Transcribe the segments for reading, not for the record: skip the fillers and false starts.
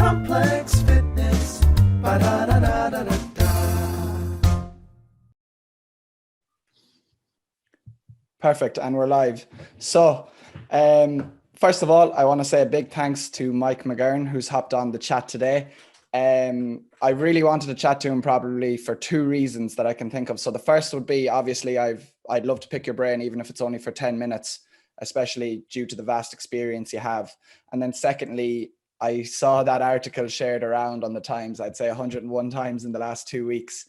Complex Fitness. Ba-da-da-da-da-da-da. Perfect, and we're live. So, first of all, I want to say a big thanks to Mike McGurn, who's hopped on the chat today. I really wanted to chat to him probably for two reasons that I can think of. So the first would be, obviously, I'd love to pick your brain, even if it's only for 10 minutes, especially due to the vast experience you have. And then secondly, I saw that article shared around on the Times, I'd say 101 times in the last 2 weeks,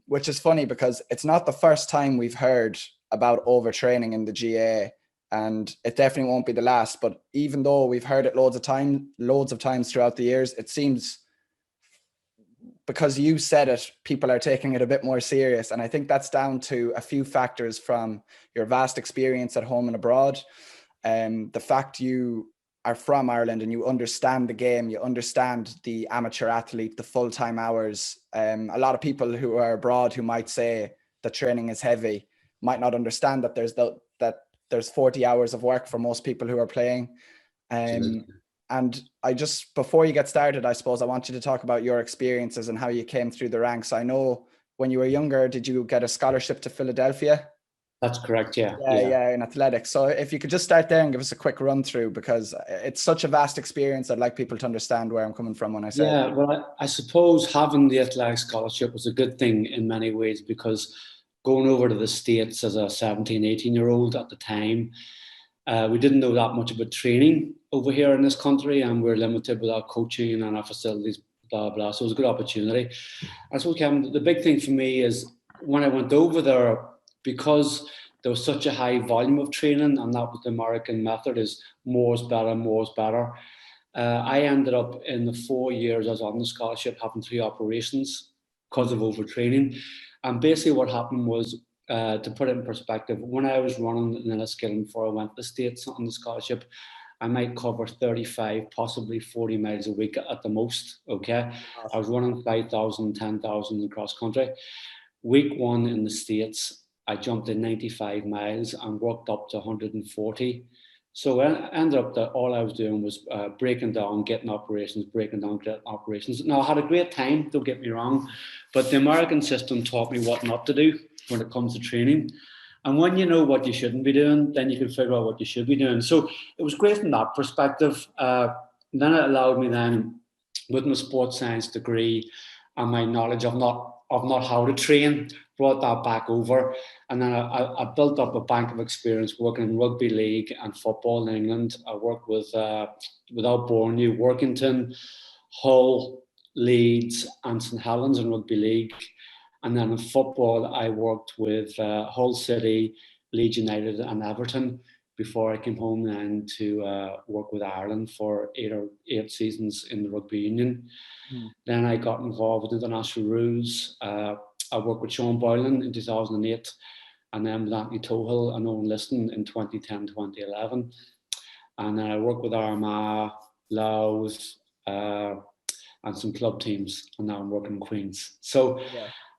which is funny because it's not the first time we've heard about overtraining in the GAA, and it definitely won't be the last. But even though we've heard it loads of times throughout the years, it seems, because you said it, people are taking it a bit more serious. And I think that's down to a few factors, from your vast experience at home and abroad, the fact you are from Ireland and you understand the game, you understand the amateur athlete, the full-time hours. A lot of people who are abroad who might say that training is heavy might not understand that there's 40 hours of work for most people who are playing. And I just, before you get started, I suppose I want you to talk about your experiences and how you came through the ranks. I know when you were younger, did you get a scholarship to Philadelphia? That's correct, yeah. Yeah, in athletics. So if you could just start there and give us a quick run through, because it's such a vast experience. I'd like people to understand where I'm coming from when I say it. Well, I suppose having the athletic scholarship was a good thing in many ways, because going over to the States as a 17, 18-year-old at the time, we didn't know that much about training over here in this country, and we're limited with our coaching and our facilities, blah, blah. So it was a good opportunity. I suppose, Kevin, the big thing for me is when I went over there, because there was such a high volume of training, and that was the American method, is more is better, more is better. I ended up in the 4 years I was on the scholarship having 3 operations because of overtraining. And basically what happened was, to put it in perspective, when I was running in Enniskillen before I went to the States on the scholarship, I might cover 35, possibly 40 miles a week at the most, okay? I was running 5,000, 10,000 across country. Week 1 in the States, I jumped in 95 miles and worked up to 140. So I ended up that all I was doing was breaking down, getting operations, breaking down, getting operations. Now, I had a great time, don't get me wrong, but the American system taught me what not to do when it comes to training. And when you know what you shouldn't be doing, then you can figure out what you should be doing. So it was great from that perspective. Then it allowed me then, with my sports science degree and my knowledge of not how to train, brought that back over. And then I built up a bank of experience working in rugby league and football in England. I worked without boring you, Workington, Hull, Leeds and St Helens in rugby league. And then in football, I worked with Hull City, Leeds United and Everton before I came home then to work with Ireland for 8 seasons in the rugby union. Then I got involved with international rules. I worked with Sean Boylan in 2008, and then with Anthony Tohill and Owen Liston in 2010, 2011. And then I worked with Armagh, Louth, and some club teams, and now I'm working in Queens. So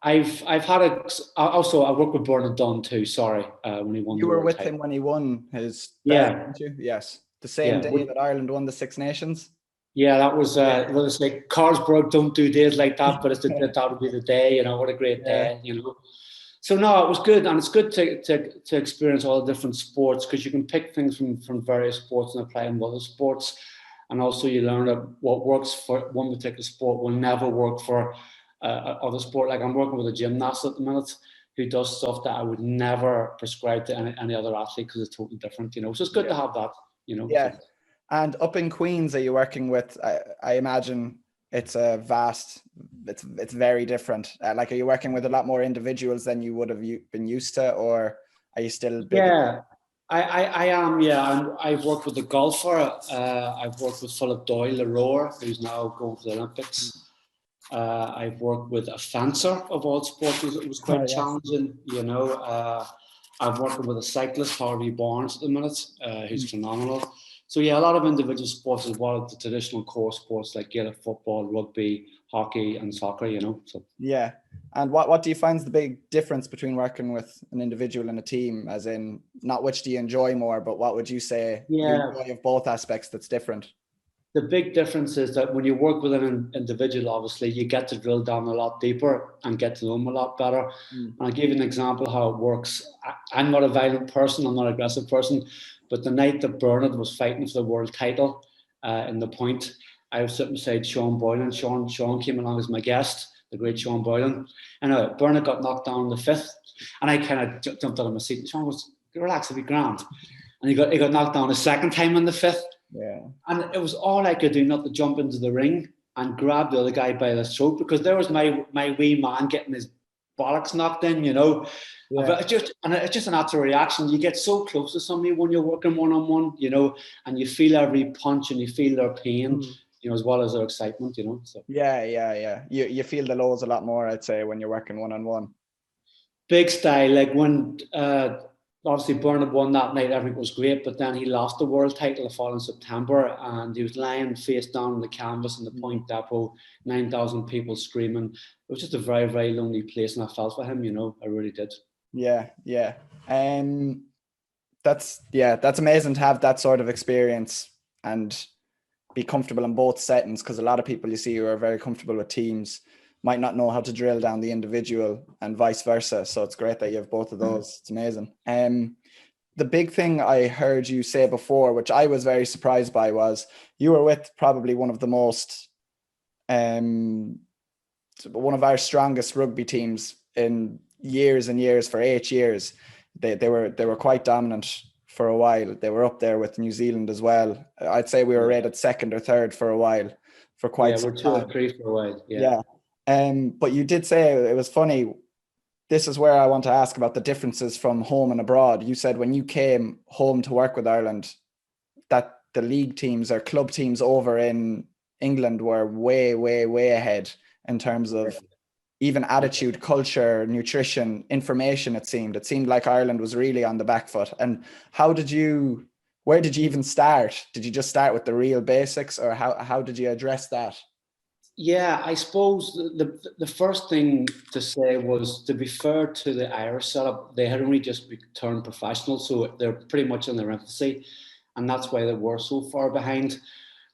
I've had also I worked with Bernard Dunn too, sorry, when he won the World Title. You were with him when he won his belt, weren't you? Yes. The same day that Ireland won the Six Nations. Yeah, that was, well, it's like Carlsberg don't do days like that, but that would be the day, you know, what a great day, you know. So no, it was good, and it's good to experience all the different sports, because you can pick things from various sports and apply them to other sports, and also you learn that what works for one particular sport will never work for other sport. Like I'm working with a gymnast at the minute who does stuff that I would never prescribe to any other athlete, because it's totally different, you know. So it's good to have that, you know. Yeah. So. And up in Queens, are you working with, I imagine it's a vast, it's very different. Like, are you working with a lot more individuals than you would have been used to, or are you still big? Yeah, I am, yeah. I've worked with a golfer. I've worked with Philip Doyle, the rower, who's now going to the Olympics. I've worked with a fencer of all sports. It was quite challenging, you know. I'm working with a cyclist, Harvey Barnes, at the minute, who's phenomenal. So yeah, a lot of individual sports as well as the traditional core sports like Gaelic football, rugby, hockey and soccer, you know. So yeah. And what do you find is the big difference between working with an individual and a team, as in not which do you enjoy more, but what would you say you enjoy of both aspects that's different? The big difference is that when you work with an individual, obviously, you get to drill down a lot deeper and get to know them a lot better. And I'll give you an example of how it works. I'm not a violent person, I'm not an aggressive person, but the night that Bernard was fighting for the world title in the point, I was sitting beside Sean Boylan. Sean came along as my guest, the great Sean Boylan. And Bernard got knocked down in the fifth, and I kind of jumped out of my seat. And Sean was, relax, it'll be grand. And he got knocked down a second time in the fifth. Yeah. And it was all I could do not to jump into the ring and grab the other guy by the throat, because there was my wee man getting his bollocks knocked in, you know. Yeah. It's just a natural reaction. You get so close to somebody when you're working one-on-one, you know, and you feel every punch and you feel their pain, you know, as well as their excitement, you know. So Yeah. You feel the lows a lot more, I'd say, when you're working one-on-one. big style, like when obviously Bernard won that night, everything was great, but then he lost the world title the following September, and he was lying face down on the canvas in the point depot, 9,000 people screaming. It was just a very, very lonely place, and I felt for him, you know, I really did. Yeah. That's amazing to have that sort of experience and be comfortable in both settings, because a lot of people you see who are very comfortable with teams might not know how to drill down the individual and vice versa. So it's great that you have both of those. It's amazing. The big thing I heard you say before, which I was very surprised by, was you were with probably one of the most, one of our strongest rugby teams in years and years, for 8 years. They were quite dominant for a while. They were up there with New Zealand as well. I'd say we were rated second or third for a while, for quite some time. Yeah, we're 2 or 3 for a while. Yeah. But you did say, it was funny, this is where I want to ask about the differences from home and abroad. You said when you came home to work with Ireland, that the league teams or club teams over in England were way, way, way ahead in terms of even attitude, culture, nutrition, information. It seemed like Ireland was really on the back foot. And where did you even start? Did you just start with the real basics, or how did you address that? Yeah, I suppose the first thing to say was, to be fair to the Irish setup, they had only just turned professional, so they're pretty much in their infancy, and that's why they were so far behind.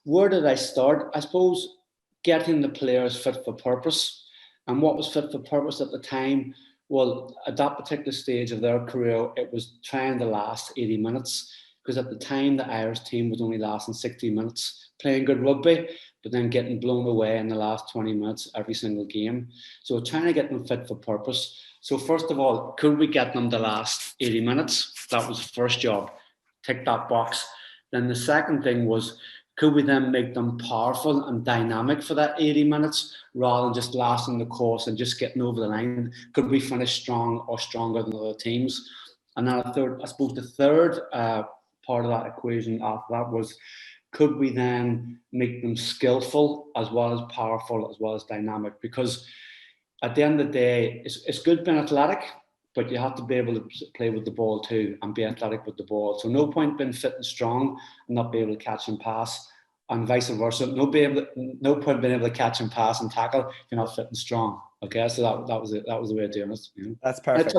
Where did I start? I suppose getting the players fit for purpose. And what was fit for purpose at the time? Well, at that particular stage of their career, it was trying to last 80 minutes, because at the time the Irish team was only lasting 60 minutes, playing good rugby, but then getting blown away in the last 20 minutes every single game. So trying to get them fit for purpose. So first of all, could we get them to last 80 minutes? That was the first job. Tick that box. Then the second thing was, could we then make them powerful and dynamic for that 80 minutes rather than just lasting the course and just getting over the line? Could we finish strong or stronger than other teams? And then the third part of that equation after that was, could we then make them skillful as well as powerful as well as dynamic? Because at the end of the day, it's good being athletic, but you have to be able to play with the ball too and be athletic with the ball. So no point being fit and strong and not be able to catch and pass, and vice versa. No point being able to catch and pass and tackle if you're not fit and strong. Okay, so that was it. That was the way of doing it. You know? That's perfect.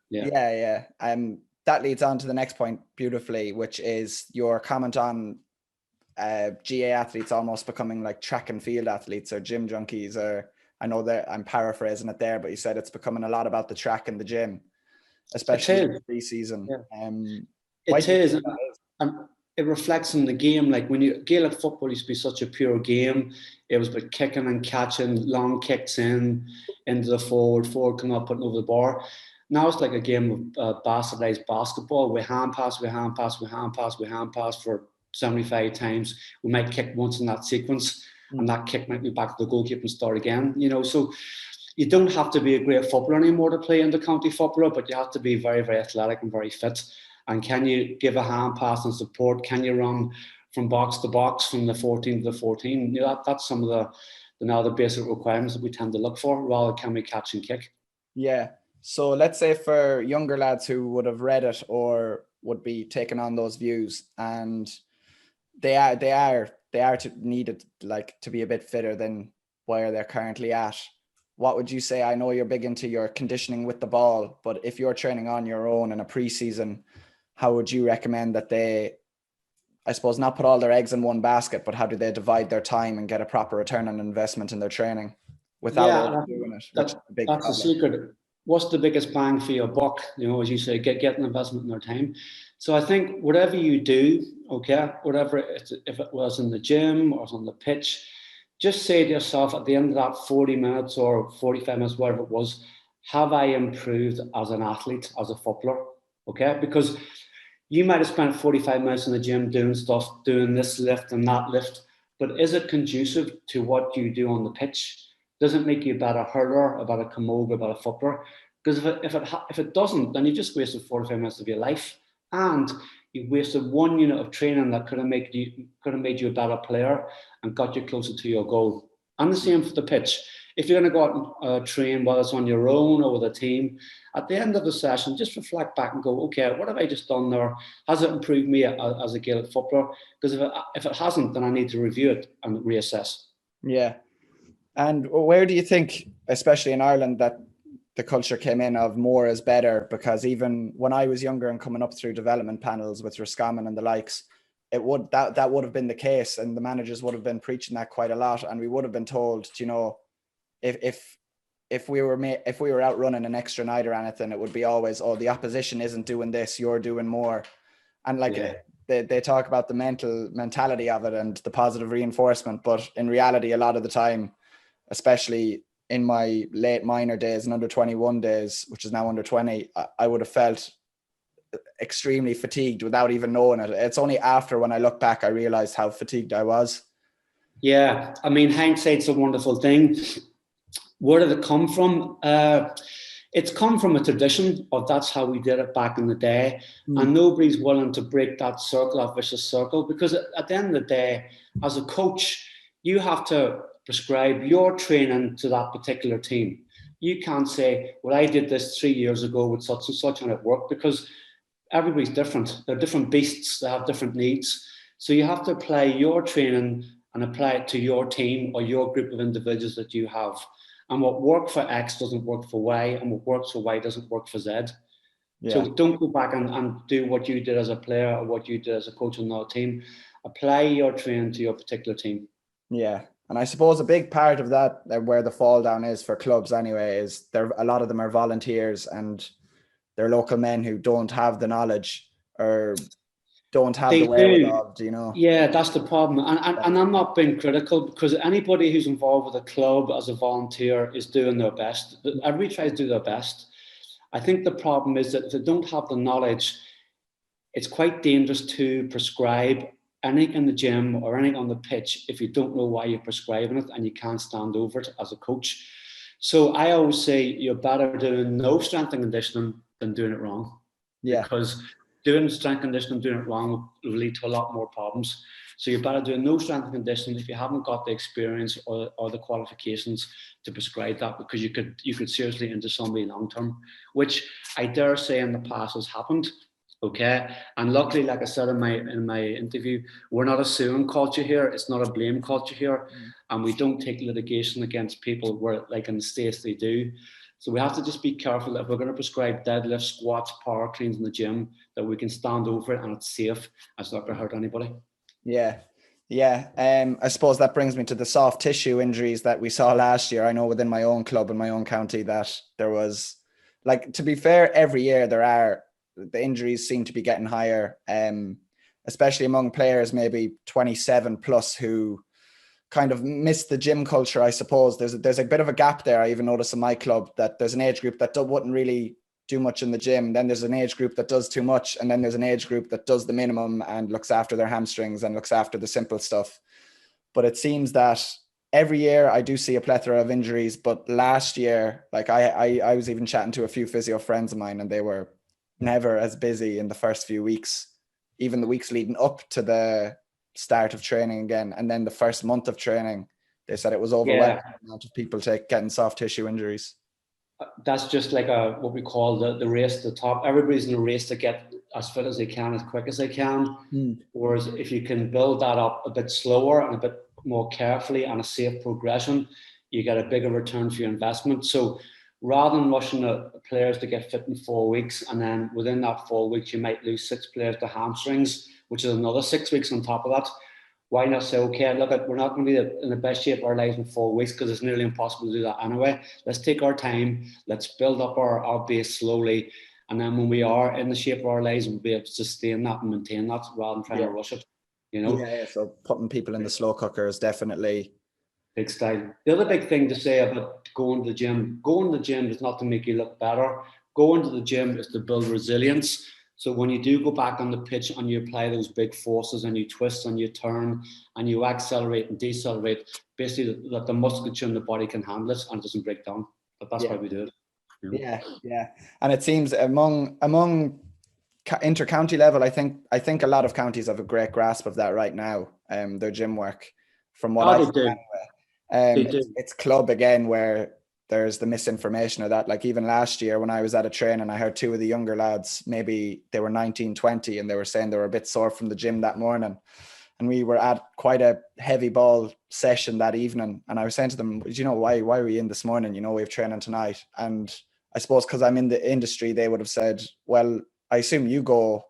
Yeah. That leads on to the next point beautifully, which is your comment on GA athletes almost becoming like track and field athletes or gym junkies, or I know that I'm paraphrasing it there, but you said it's becoming a lot about the track and the gym, especially in the pre-season. Yeah. It is. And it reflects in the game. Like when Gaelic football used to be such a pure game. It was about kicking and catching, long kicks into the forward coming up, putting over the bar. Now it's like a game of bastardized basketball. We hand pass for 75 times. We might kick once in that sequence, and that kick might be back to the goalkeeper and start again. You know, so you don't have to be a great footballer anymore to play intercounty footballer, but you have to be very, very athletic and very fit. And can you give a hand pass and support? Can you run from box to box, from the 14 to the 14? You know, that's some of the basic requirements that we tend to look for, rather can we catch and kick. Yeah. So let's say for younger lads who would have read it or would be taking on those views, and they are needed like to be a bit fitter than where they're currently at. What would you say? I know you're big into your conditioning with the ball, but if you're training on your own in a pre-season, how would you recommend that they I suppose, not put all their eggs in one basket, but how do they divide their time and get a proper return on investment in their training without overdoing it, which is a big that's the problem. secret. What's the biggest bang for your buck? You know, as you say, get an investment in their time. So I think whatever you do, okay, whatever if it was in the gym or on the pitch, just say to yourself at the end of that 40 minutes or 45 minutes, whatever it was, have I improved as an athlete, as a footballer? Okay, because you might have spent 45 minutes in the gym doing stuff, doing this lift and that lift, but is it conducive to what you do on the pitch? Does it make you a better hurler, a better camogue, a better footballer? Because if it doesn't, then you just wasted 45 minutes of your life, and you wasted 1 unit of training that could have made you a better player and got you closer to your goal. And the same for the pitch. If you're going to go out and train, whether it's on your own or with a team, at the end of the session, just reflect back and go, okay, what have I just done there? Has it improved me as a Gaelic footballer? Because if it hasn't, then I need to review it and reassess. Yeah. And where do you think, especially in Ireland, that the culture came in of more is better? Because even when I was younger and coming up through development panels with Roscommon and the likes, that would have been the case, and the managers would have been preaching that quite a lot, and we would have been told, you know, if we were out running an extra night or anything, it would be always, oh, the opposition isn't doing this, you're doing more. And they talk about the mentality of it and the positive reinforcement, but in reality, a lot of the time, especially in my late minor days and under 21 days, which is now under 20, I would have felt extremely fatigued without even knowing it. It's only after, when I look back, I realized how fatigued I was. Yeah, I mean, hindsight's a wonderful thing. Where did it come from? It's come from a tradition of that's how we did it back in the day. And nobody's willing to break that circle, that vicious circle, because at the end of the day, as a coach, you have to prescribe your training to that particular team. You can't say, well, I did this 3 years ago with such and such and it worked, because everybody's different. They're different beasts. They have different needs. So you have to apply your training and apply it to your team or your group of individuals that you have. And what worked for X doesn't work for Y, and what works for Y doesn't work for Z. Yeah. So don't go back and do what you did as a player or what you did as a coach on another team. Apply your training to your particular team. Yeah. And I suppose a big part of that, where the fall down is for clubs anyway, is a lot of them are volunteers and they're local men who don't have the knowledge or don't have the wherewithal, you know? Yeah, that's the problem. And I'm not being critical, because anybody who's involved with a club as a volunteer is doing their best. Everybody tries to do their best. I think the problem is that if they don't have the knowledge, it's quite dangerous to prescribe anything in the gym or anything on the pitch if you don't know why you're prescribing it and you can't stand over it as a coach. So I always say you're better doing no strength and conditioning than doing it wrong. Yeah. Because doing strength conditioning, doing it wrong will lead to a lot more problems. So you're better doing no strength and conditioning if you haven't got the experience or the qualifications to prescribe that, because you could seriously injure somebody long term, which I dare say in the past has happened. Okay, and luckily, like I said in my interview, we're not a suing culture here. It's not a blame culture here, and we don't take litigation against people where, like in the States, they do. So we have to just be careful that if we're going to prescribe deadlifts, squats, power cleans in the gym, that we can stand over it and it's safe and it's not going to hurt anybody. Yeah. I suppose that brings me to the soft tissue injuries that we saw last year. I know within my own club in my own county that there was, like, to be fair, every year the injuries seem to be getting higher, especially among players maybe 27 plus who kind of miss the gym culture, I suppose. There's a bit of a gap there. I even noticed in my club that there's an age group that wouldn't really do much in the gym. Then there's an age group that does too much. And then there's an age group that does the minimum and looks after their hamstrings and looks after the simple stuff. But it seems that every year I do see a plethora of injuries. But last year, like I was even chatting to a few physio friends of mine, and they were never as busy in the first few weeks, even the weeks leading up to the start of training again. And then the first month of training, they said it was overwhelming amount of people getting soft tissue injuries. That's just like what we call the race to the top. Everybody's in a race to get as fit as they can, as quick as they can. Whereas if you can build that up a bit slower and a bit more carefully and a safe progression, you get a bigger return for your investment. So rather than rushing the players to get fit in 4 weeks, and then within that 4 weeks, you might lose 6 players to hamstrings which is another 6 weeks on top of that. Why not say, okay, look, we're not going to be in the best shape of our lives in 4 weeks because it's nearly impossible to do that anyway. Let's take our time. Let's build up our base slowly. And then when we are in the shape of our lives, we'll be able to sustain that and maintain that rather than trying to rush it, you know? Yeah, so putting people in the slow cooker is definitely... Big style. The other big thing to say about going to the gym is not to make you look better. Going to the gym is to build resilience. So when you do go back on the pitch and you apply those big forces and you twist and you turn and you accelerate and decelerate, basically that the musculature in the body can handle it and it doesn't break down. But that's why we do it. You know? Yeah. And it seems among inter-county level, I think a lot of counties have a great grasp of that right now. Their gym work, from what I see anyway. It's club again where there's the misinformation of that. Like even last year when I was at a training, I heard two of the younger lads, maybe they were 19, 20, and they were saying they were a bit sore from the gym that morning. And we were at quite a heavy ball session that evening. And I was saying to them, you know, why were we in this morning? You know, we have training tonight. And I suppose because I'm in the industry, they would have said, well, I assume you go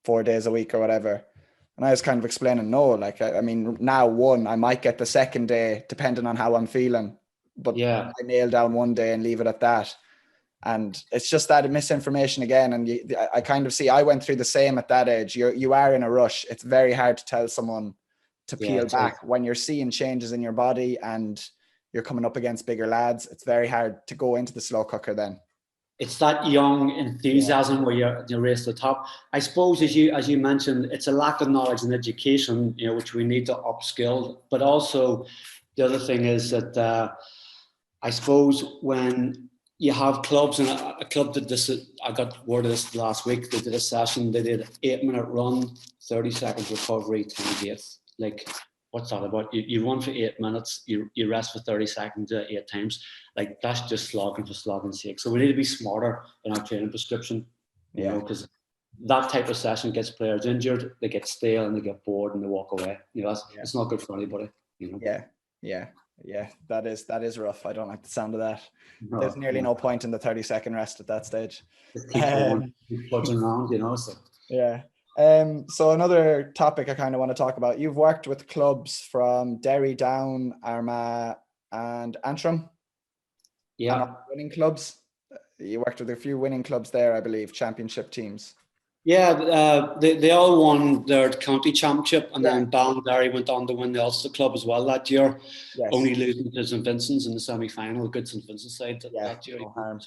4 days a week or whatever. And I was kind of explaining, no, like, I mean, now I might get the second day depending on how I'm feeling. But I nail down one day and leave it at that. And it's just that misinformation again. And I kind of see, I went through the same at that age. You are in a rush. It's very hard to tell someone to peel back when you're seeing changes in your body and you're coming up against bigger lads. It's very hard to go into the slow cooker then. It's that young enthusiasm where you race to the top. I suppose, as you mentioned, it's a lack of knowledge and education, you know, which we need to upskill. But also, the other thing is that I suppose when you have clubs, and a club did this, I got word of this last week. They did a session. They did 8-minute run, 30 seconds recovery, 10 gates. Like, what's that about? You run for 8 minutes, you rest for 30 seconds 8 times. Like, that's just slogging for slogging's sake. So we need to be smarter in our training prescription, you know, because that type of session gets players injured, they get stale and they get bored and they walk away. You know, it's not good for anybody, you know. Yeah, that is rough. I don't like the sound of that. There's nearly no point in the 30-second rest at that stage. Just keep going, keep putting around, you know. So. Yeah. So another topic I kind of want to talk about. You've worked with clubs from Derry, Down, Armagh, and Antrim. Yeah. And winning clubs. You worked with a few winning clubs there, I believe, championship teams. Yeah, they all won their county championship, and then Ballinderry went on to win the Ulster Club as well that year. Yes. Only losing to St Vincent's in the semi-final, a good St Vincent's side that year. No harm.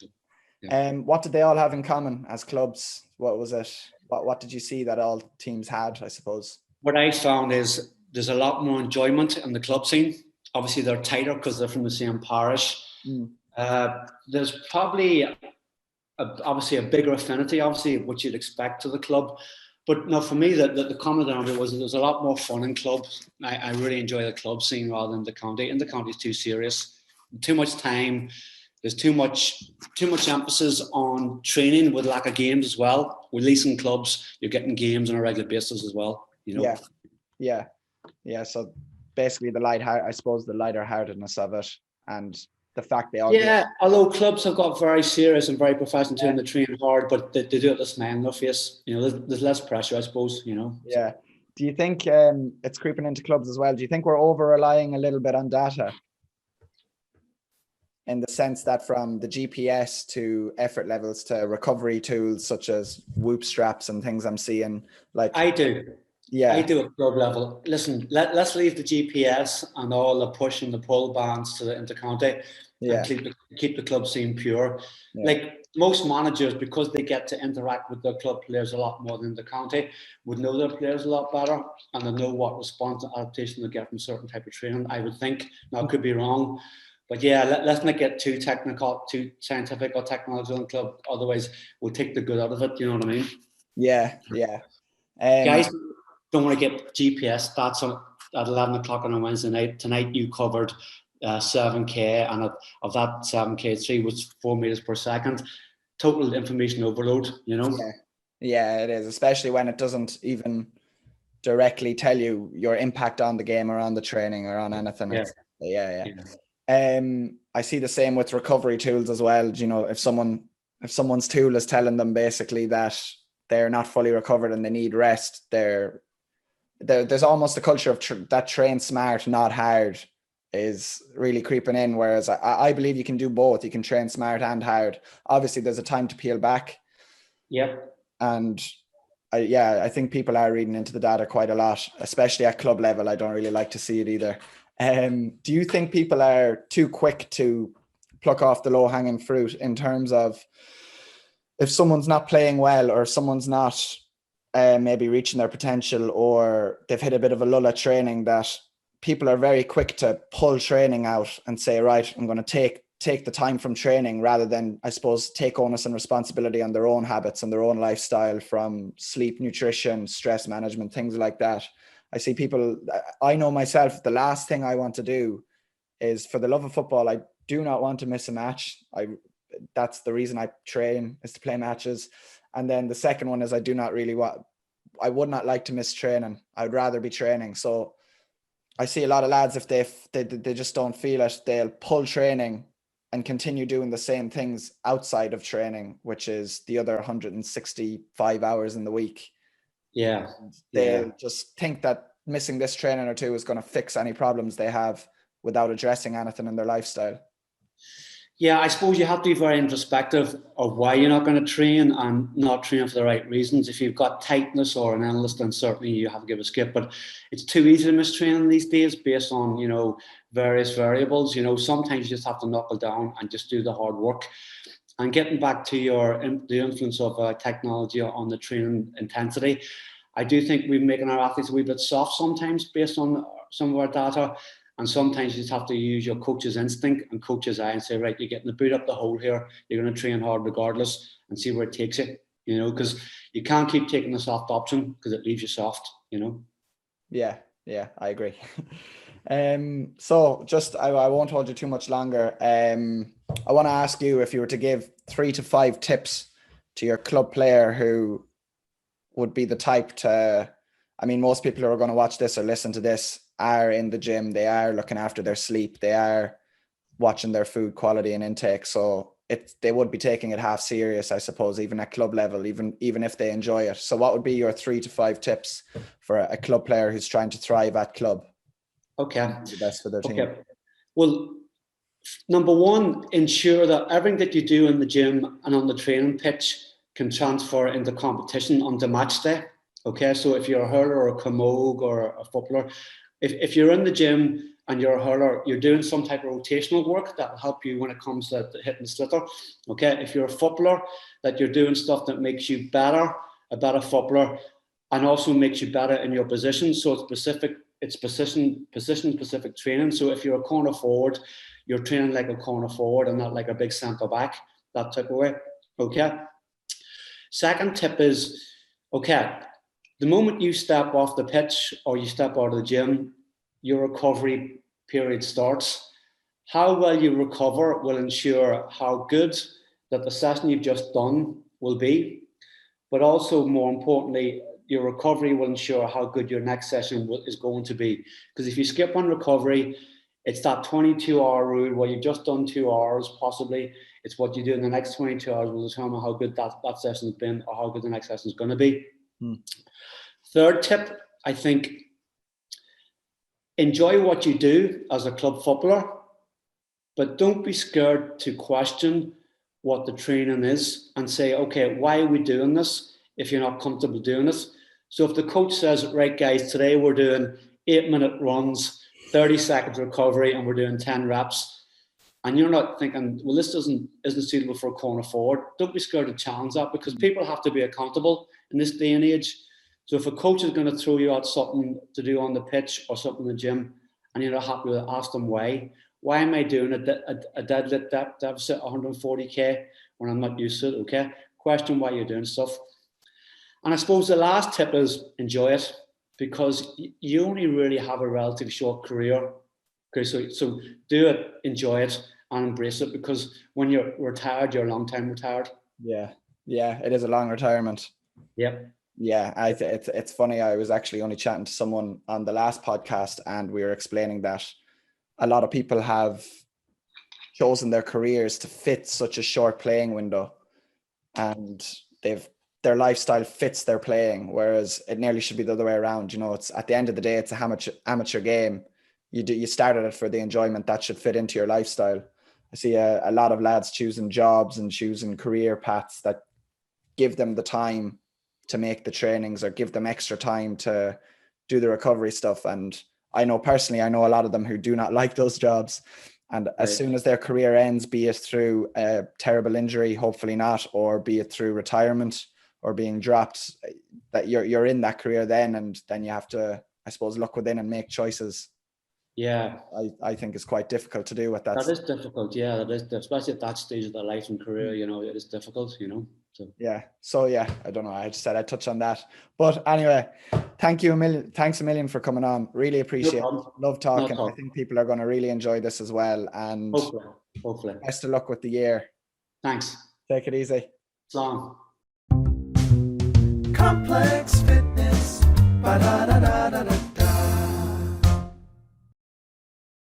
What did they all have in common as clubs? What was it? What did you see that all teams had, I suppose? What I found is there's a lot more enjoyment in the club scene. Obviously, they're tighter because they're from the same parish. There's probably obviously a bigger affinity, obviously, what you'd expect to the club. But no, for me, the comment on it was there's a lot more fun in clubs. I really enjoy the club scene rather than the county. And the county is too serious, too much time. There's too much emphasis on training with lack of games as well. With leasing clubs, you're getting games on a regular basis as well. You know. Yeah. So basically, the lighter heartedness of it, and the fact they all. Although clubs have got very serious and very professional too, and they train hard, but they do it with a smile on their face. You know, there's less pressure, I suppose. You know. Yeah. Do you think it's creeping into clubs as well? Do you think we're over relying a little bit on data? In the sense that from the GPS to effort levels to recovery tools such as whoop straps and things I'm seeing, like I do. Yeah, I do at club level. Listen, let's leave the GPS and all the push and the pull bands to the intercounty and keep the club scene pure. Yeah. Like most managers, because they get to interact with their club players a lot more than the county, would know their players a lot better and they know what response and adaptation they get from certain type of training. I would think. Now, I could be wrong. But yeah, let's not get too technical, too scientific or technological in the club. Otherwise, we'll take the good out of it. You know what I mean? Yeah. Guys don't want to get GPS stats at 11 o'clock on a Wednesday night. Tonight you covered 7K, and of that 7K, 3 was 4 meters per second. Total information overload, you know? Yeah, it is, especially when it doesn't even directly tell you your impact on the game or on the training or on anything. Yeah. I see the same with recovery tools as well. You know, if someone's tool is telling them basically that they're not fully recovered and they need rest, there's almost a culture of that train smart, not hard, is really creeping in. Whereas I believe you can do both. You can train smart and hard. Obviously, there's a time to peel back. Yep. And I think people are reading into the data quite a lot, especially at club level. I don't really like to see it either. Do you think people are too quick to pluck off the low-hanging fruit in terms of if someone's not playing well, or someone's not maybe reaching their potential, or they've hit a bit of a lull at training, that people are very quick to pull training out and say, right, I'm going to take the time from training, rather than, I suppose, take onus and responsibility on their own habits and their own lifestyle, from sleep, nutrition, stress management, things like that. I see people, I know myself, the last thing I want to do is, for the love of football, I do not want to miss a match. That's the reason I train, is to play matches. And then the second one is, I would not like to miss training. I would rather be training. So I see a lot of lads, if they just don't feel it, they'll pull training and continue doing the same things outside of training, which is the other 165 hours in the week. Yeah. They'll just think that missing this training or two is going to fix any problems they have, without addressing anything in their lifestyle. Yeah, I suppose you have to be very introspective of why you're not going to train, and not train for the right reasons. If you've got tightness or an illness, then certainly you have to give a skip. But it's too easy to miss training these days based on, various variables. Sometimes you just have to knuckle down and just do the hard work. And getting back to the influence of technology on the training intensity, I do think we're making our athletes a wee bit soft sometimes based on some of our data. And sometimes you just have to use your coach's instinct and coach's eye and say, right, you're getting the boot up the hole here. You're going to train hard regardless, and see where it takes you, because you can't keep taking the soft option, because it leaves you soft, Yeah, I agree. So just, I won't hold you too much longer. I want to ask you, if you were to give 3 to 5 tips to your club player who would be the type to, most people who are going to watch this or listen to this are in the gym, they are looking after their sleep, they are watching their food quality and intake. So they would be taking it half serious, I suppose, even at club level, even if they enjoy it. So what would be your 3 to 5 tips for a club player who's trying to thrive at club? Okay. The best for their team. Okay. Well, number one, ensure that everything that you do in the gym and on the training pitch can transfer into competition on the match day. Okay. So if you're a hurler or a camogue or a footballer, if you're in the gym and you're a hurler, you're doing some type of rotational work that will help you when it comes to hitting the sliotar. Okay. If you're a footballer, that you're doing stuff that makes you better, a better footballer, and also makes you better in your position. So it's position specific training. So if you're a corner forward, you're training like a corner forward and not like a big centre back, that type of way. Okay. Second tip is, okay, the moment you step off the pitch or you step out of the gym, your recovery period starts. How well you recover will ensure how good that the session you've just done will be, but also more importantly, your recovery will ensure how good your next session is going to be. Because if you skip on recovery, it's that 22-hour rule where you've just done 2 hours, possibly. It's what you do in the next 22 hours will determine how good that session has been, or how good the next session is going to be. Third tip, I think, enjoy what you do as a club footballer, but don't be scared to question what the training is and say, okay, why are we doing this if you're not comfortable doing it? So if the coach says, right, guys, today we're doing 8-minute runs, 30 seconds recovery, and we're doing 10 reps, and you're not thinking, well, this isn't suitable for a corner forward, don't be scared to challenge that, because people have to be accountable in this day and age. So if a coach is going to throw you out something to do on the pitch or something in the gym, and you're not happy with it, ask them why. Why am I doing a deadlift deficit 140k when I'm not used to it? Okay. Question why you're doing stuff. And I suppose the last tip is enjoy it, because you only really have a relatively short career. Okay, so do it, enjoy it, and embrace it, because when you're retired, you're long time retired. Yeah, it is a long retirement. Yep. Yeah, it's funny. I was actually only chatting to someone on the last podcast, and we were explaining that a lot of people have chosen their careers to fit such a short playing window, and they've their lifestyle fits their playing, whereas it nearly should be the other way around. You know, it's at the end of the day, it's a amateur game. You started it for the enjoyment that should fit into your lifestyle. I see a lot of lads choosing jobs and choosing career paths that give them the time to make the trainings or give them extra time to do the recovery stuff. And I know personally, I know a lot of them who do not like those jobs. And as soon as their career ends, be it through a terrible injury, hopefully not, or be it through retirement or being dropped, that you're in that career then, and then you have to, I suppose, look within and make choices. Yeah, I think it's quite difficult to do what that is difficult. Yeah, that is, especially at that stage of their life and career. You know, it is difficult. You know, so yeah, I don't know. I just said I'd touch on that, but anyway, thanks a million for coming on. Really appreciate it. Love talking. I think people are going to really enjoy this as well. And hopefully, best of luck with the year. Thanks. Take it easy. So Complex Fitness. Ba-da-da-da-da-da.